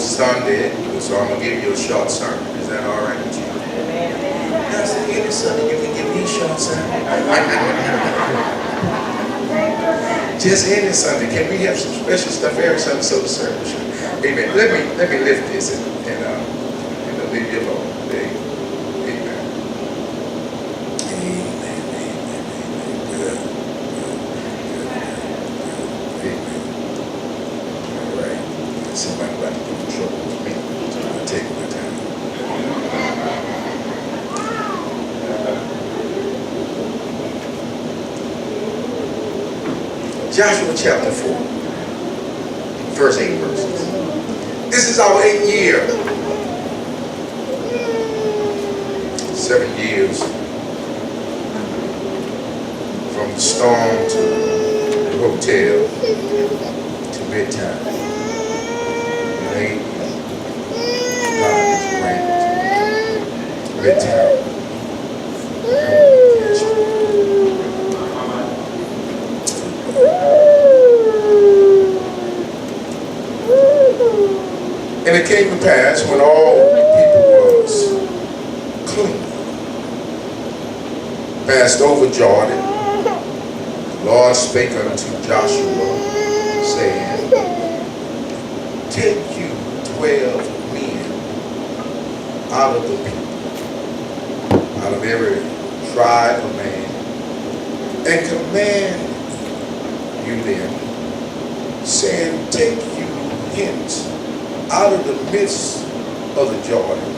Sunday, so I'm going to give you a short sermon. Is that all right with you? Pastor, any Sunday you can give me a short sermon. Just any Sunday. Can we have some special stuff every Sunday so the service? Amen. Let me lift this and leave you alone. Amen. Amen. Good. Amen. All right. Somebody about to get in trouble with me. So I'm taking my time. Joshua chapter 4, verse 8 verses. This is our 8th year. 7 years from the storm to the hotel to bedtime. And 8 God is granted bedtime. And it came to pass when all the people was clean, passed over Jordan, the Lord spake unto Joshua, saying, take you 12 men out of the people, out of every tribe of man, and command you them, saying, take you hence out of the midst of the Jordan,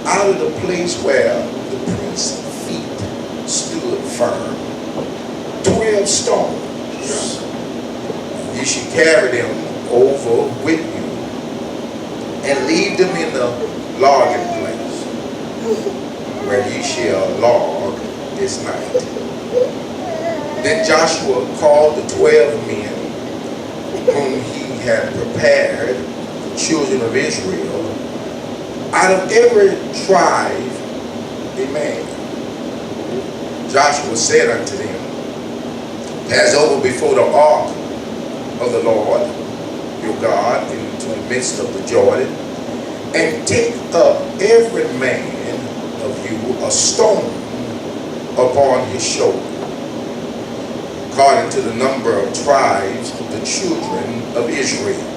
out of the place where the priest's feet stood firm, 12 stones. You should carry them over with you and leave them in the logging place where ye shall log this night. Then Joshua called the 12 men whom he had prepared, children of Israel, out of every tribe a man. Joshua said unto them, pass over before the ark of the Lord your God into the midst of the Jordan, and take up every man of you a stone upon his shoulder, according to the number of tribes of the children of Israel,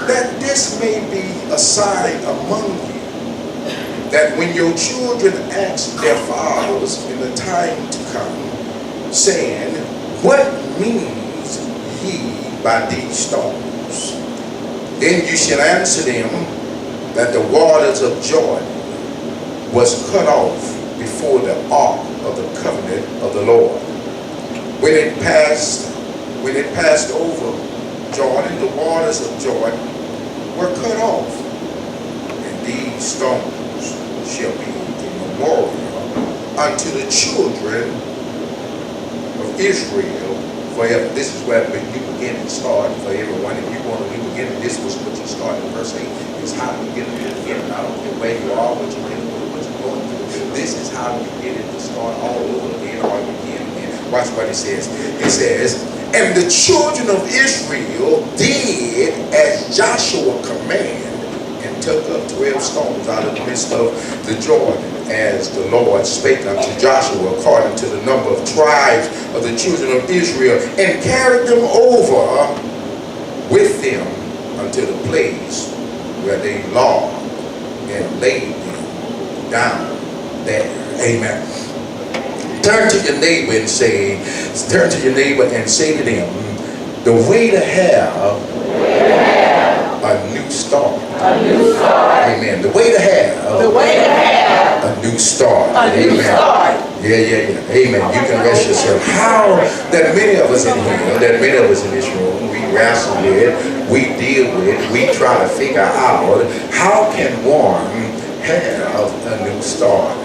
that this may be a sign among you, that when your children ask their fathers in the time to come, saying, what means ye by these stones? Then you shall answer them that the waters of Jordan was cut off before the ark of the covenant of the Lord. When it passed over Jordan, the waters of Jordan were cut off, and these stones shall be a memorial unto the children of Israel forever. This is where the new beginning started for everyone. If you want a new beginning, this was what you started. Verse 8 is how you get a new beginning. I don't care where you are, what you're dealing with, what you're going through. This is how you get it to start all over again, all again. Watch what it says. It says, and the children of Israel did as Joshua commanded, and took up 12 stones out of the midst of the Jordan, as the Lord spake unto Joshua, according to the number of tribes of the children of Israel, and carried them over with them unto the place where they logged, and laid them down there. Amen. Turn to your neighbor and say to them, the way to have a new start. A new start. Amen. The way to have a new start. A new Amen. start. Yeah. Amen. You can rest yourself. How that many of us in here, that many of us in this room, we wrestle with, we deal with, we try to figure out how can one have a new start.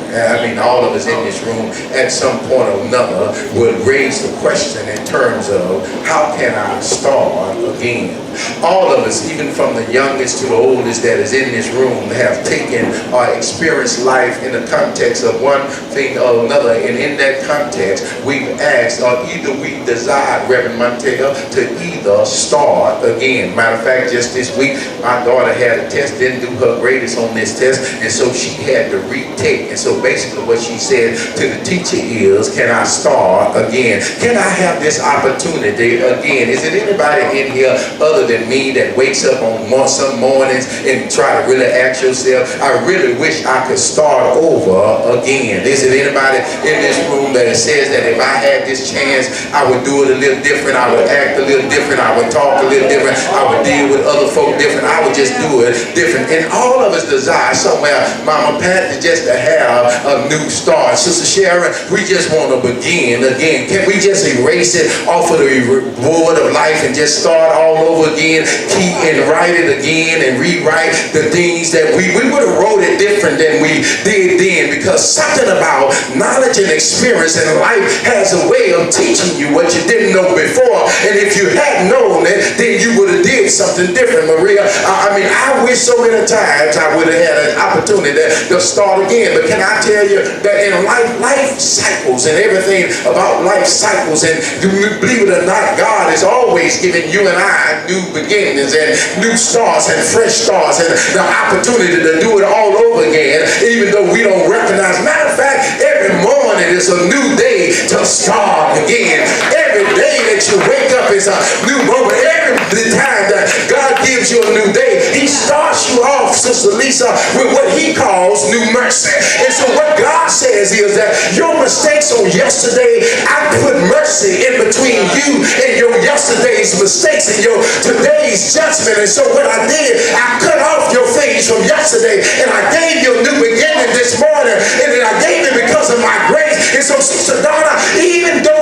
all of us in this room at some point or another would raise the question in terms of how can I start again? All of us, even from the youngest to the oldest that is in this room, have taken or experienced life in the context of one thing or another, and in that context we've asked, or either we desired, Reverend Montego, to either start again. Matter of fact, just this week my daughter had a test, didn't do her greatest on this test, and so she had to retake. And so basically what she said to the teacher is, can I start again? Can I have this opportunity again? Is it anybody in here other than me that wakes up on some mornings and try to really ask yourself, I really wish I could start over again? Is it anybody in this room that says that if I had this chance, I would do it a little different, I would act a little different, I would talk a little different, I would deal with other folk different, I would just do it different? And all of us desire somewhere, Mama Pat, just to have a new start. Sister Sharon, we just want to begin again. Can we just erase it off of the board of life and just start all over again, keep and write it again and rewrite the things that we would have wrote it different than we did then? Because something about knowledge and experience in life has a way of teaching you what you didn't know before, and if you hadn't known it, then you would have did something different. Maria, I wish so many times I would have had an opportunity to start again. But can I tell you that in life cycles and everything about life cycles, and believe it or not, God is always giving you and I new beginnings and new starts and fresh starts and the opportunity to do it all over again, even though we don't recognize. Matter of fact, every morning is a new day to start again. Every day that you wake up is a new moment. Every time that God gives you a new day, he starts you off, Sister Lisa, with what he calls new mercy. And so what God says is that your mistakes on yesterday, I put mercy in between you and your yesterday's mistakes and your today's judgment. And so what I did, I cut off your things from yesterday and I gave you a new beginning this morning, and then I gave it because of my grace. And so Sister Donna, even though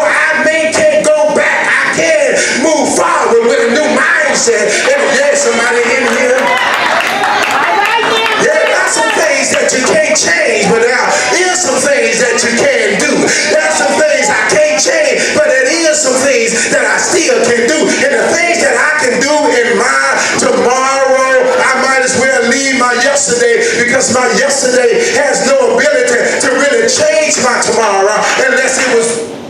can't go back, I can move forward with a new mindset. And yes, somebody in here, some things that you can't change, but there is some things that you can do. There are some things I can't change, but there is some things that I still can do. And the things that I can do in my tomorrow, I might as well leave my yesterday, because my yesterday has no ability to really change my tomorrow unless it was,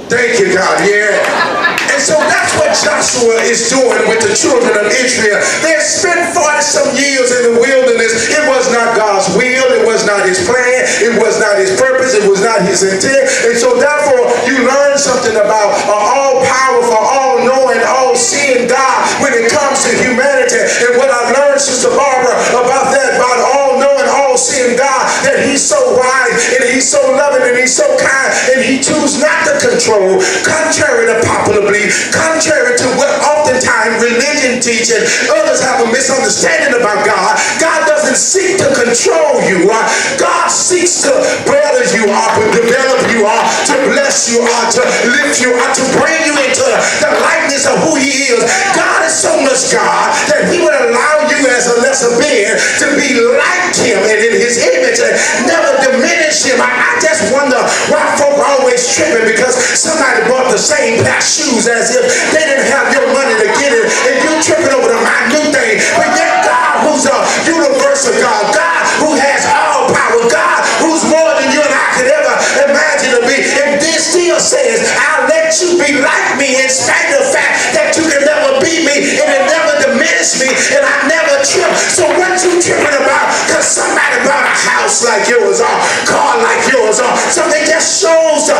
thank you God, And so that's what Joshua is doing with the children of Israel. They had spent 40-some years in the wilderness. It was not God's will. It was not his plan. It was not his purpose. It was not his intent. And so therefore, you learn something about all-powerful, all-knowing, all-seeing God when it comes to humanity. And what I learned, Sister Barbara, about that, about all-knowing, all-seeing God, that he's so wise and he's so loving and he's so kind, and he chooses not to control, contrary to popular belief, contrary to what oftentimes religion teaches. Others have a misunderstanding about God. God doesn't seek to control you. God seeks to better you are, to develop you are, to bless you are, to lift you are, to bring you into the likeness of who he is. God is so much God that he would allow you as a lesser being to be like him and in his image and never diminish him. I just wonder why folk are always tripping because somebody bought the same pair of shoes as if they didn't have your money to get it, and you tripping over the minute thing. But yet God, who's a universal God, God who has all power, God who's more than you and I could ever imagine to be, and this still says, I'll let you be like me in spite of the fact that you can never be me and it never diminish me and I never trip. So what you tripping about because somebody bought a house like yours or car like yours or something? Just shows the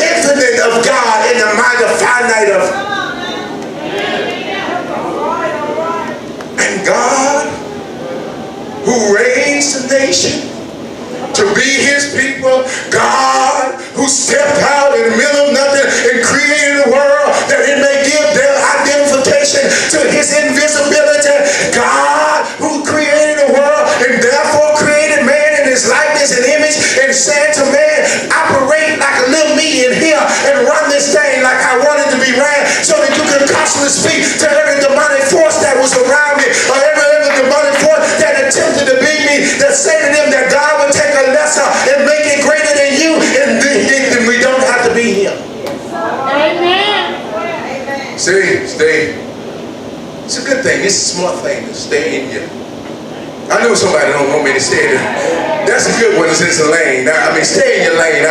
infinite of God and the mind of finite of. And God who raised the nation to be his people, God who stepped out in the middle of nothing and created a world that it may give their identification to his invisibility, God who created a world and therefore created man in his likeness and image and said to man, operate like a little me in here and run this thing like I wanted to be ran, so that you can constantly speak to every demonic force that was around me or every demonic force that attempted to be me, that say to them that God would take a lesser and make it's a smart thing to stay in your. I know somebody don't want me to stay there. That's a good one. It's a lane. Stay in your lane.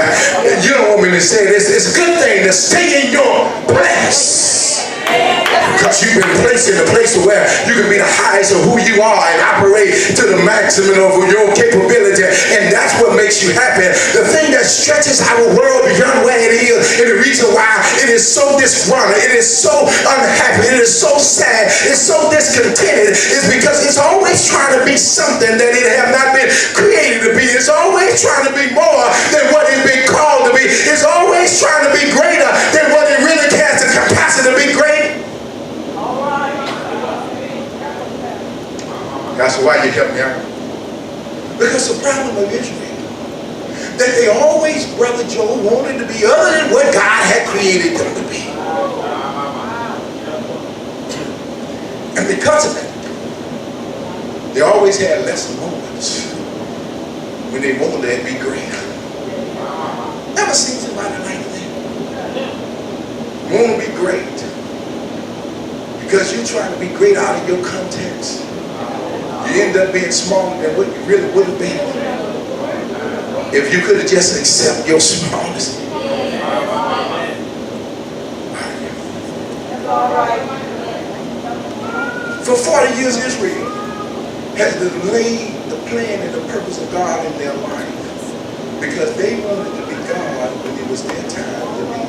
You don't want me to say this. It's a good thing to stay in your place. Because you've been placed in a place where you can be the highest of who you are and operate to the maximum of your capability, and that's what makes you happy. The thing that stretches our world beyond where it is, and the reason why it is so disgruntled, it is so unhappy, it is so sad, it's so discontented, is because it's always trying to be something that it have not been created to be. It's always trying to be more than what it's been called to be. It's always trying to be greater than what it really has the capacity to be great. That's why you help me out. Because the problem of Israel, that they always, Brother Joe, wanted to be other than what God had created them to be. And because of that, they always had lesser moments when they wanted to be greater. Ever seen somebody like that? You want to be great because you're trying to be great out of your context. You end up being smaller than what you really would have been if you could have just accepted your smallness. For 40 years, Israel has delayed the plan and the purpose of God in their life because they wanted to be God when it was their time to be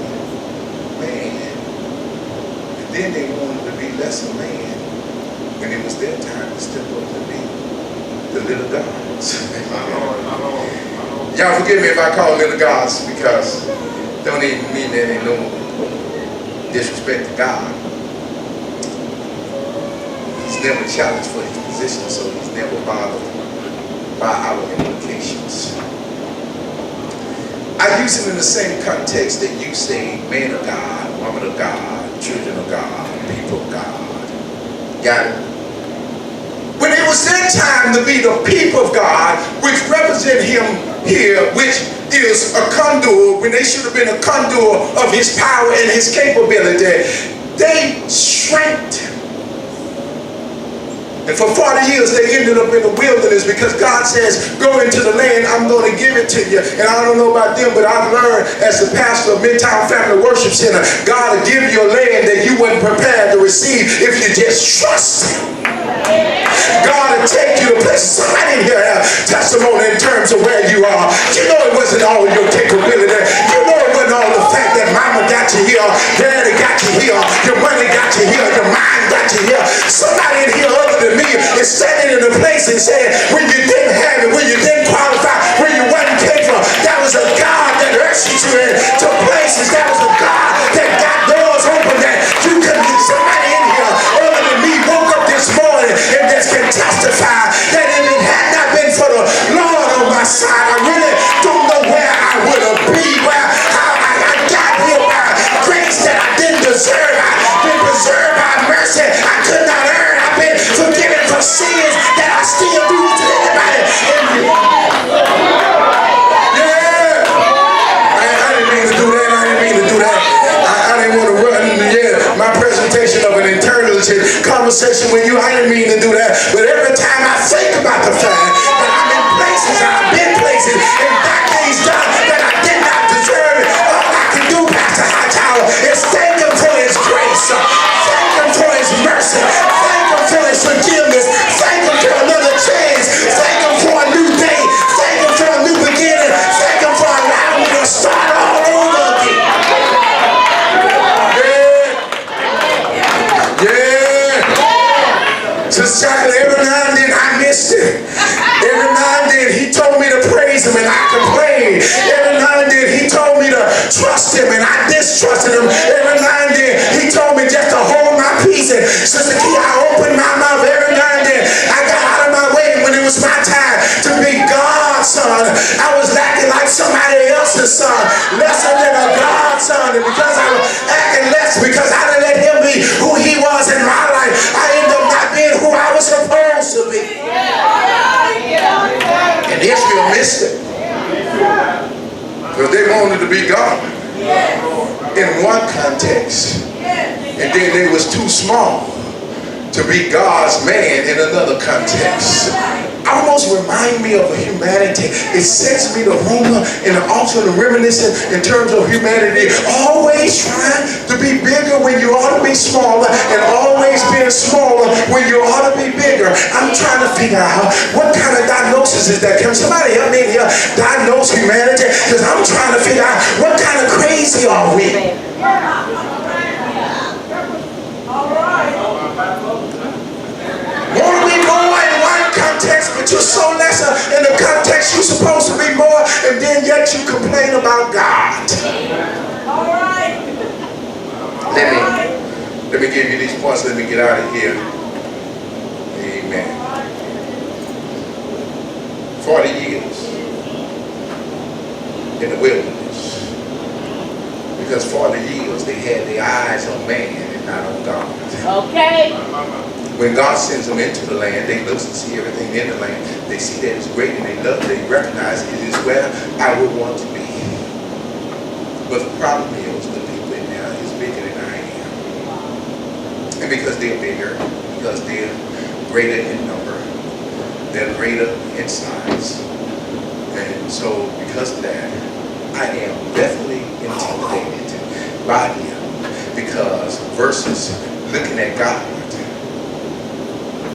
man. And then they wanted to be lesser man when it was their time to step up to be the little gods. Y'all forgive me if I call little gods, because don't even mean that ain't no disrespect to God. He's never challenged for his position, so he's never bothered by our implications. I use it in the same context that you say man of God, woman of God, children of God, people of God. Got it? When it was their time to be the people of God, which represent him here, which is a conduit, when they should have been a conduit of his power and his capability, they shrank. And for 40 years they ended up in the wilderness because God says, go into the land, I'm going to give it to you. And I don't know about them, but I've learned as the pastor of Midtown Family Worship Center, God will give you a land that you weren't prepared to receive if you just trust him. God will take you to places. Somebody in here have testimony in terms of where you are. You know it wasn't all your capability. You know it wasn't all the fact that mama got you here, daddy got you here, your money got you here, your mind got you here. Somebody in here other than me is standing in a place and saying, when you didn't have it, when you didn't qualify, when you wasn't capable, that was a God that ushered you into places. That was a God that got doors open that you couldn't. Somebody in here other than me woke up this morning and just can testify that if it had not been for the Lord on my side, I really don't know where I would have been, how I got here by grace that I didn't deserve. I've been preserved by mercy I could not earn. I've been forgiven for sins that I still do to anybody. Yeah. I didn't mean to do that. I didn't want to run my presentation of an intelligent conversation with you. I didn't mean to do that. But every time I think about the fact that I'm in places, I've been places, and got things done that I did not deserve it, all I can do, Pastor Hightower, is thank him for his grace. Thank him for his mercy. Thank him for his forgiveness. Thank him for another chance. Thank him for a new day. Thank him for a new beginning. Thank him for allowing me to start all over again. Just every now and then I missed it. Every now and then he told me to praise him and I complained. Every now and then he told me to trust him and I distrusted him. Every now and then he told me just to hold my peace. And Sister Key, I opened my mouth. Every now and then I got out of my way when it was my time to be God's son. I was acting like somebody else's son, lesser than a God's son. And because I was acting less, because I didn't let him be who he was in my life, I ended up not being who I was supposed to be. And Israel missed it. Because they wanted to be God in one context. And then they was too small to be God's man in another context. Almost remind me of humanity. It sets me the rumor and the altar and the reminiscent in terms of humanity. Always trying to be bigger when you ought to be smaller, and always being smaller when you ought to be bigger. I'm trying to figure out what kind of diagnosis is that. Can somebody help me in here diagnose humanity? Because I'm trying to figure out what kind of crazy are we? Want to be more in one context, but you're so lesser in the context you're supposed to be more, and then yet you complain about God. All right. Let me give you these points. Let me get out of here. Amen. 40 years in the wilderness. Because 40 years they had their eyes on man and not on God. Okay. When God sends them into the land, they look and see everything in the land. They see that it's great and they love it. They recognize it is where I would want to be. But the problem is the people in there is bigger than I am. And because they're bigger, because they're greater in number, they're greater in size. And so because of that, I am definitely intimidated by them. Because versus looking at God,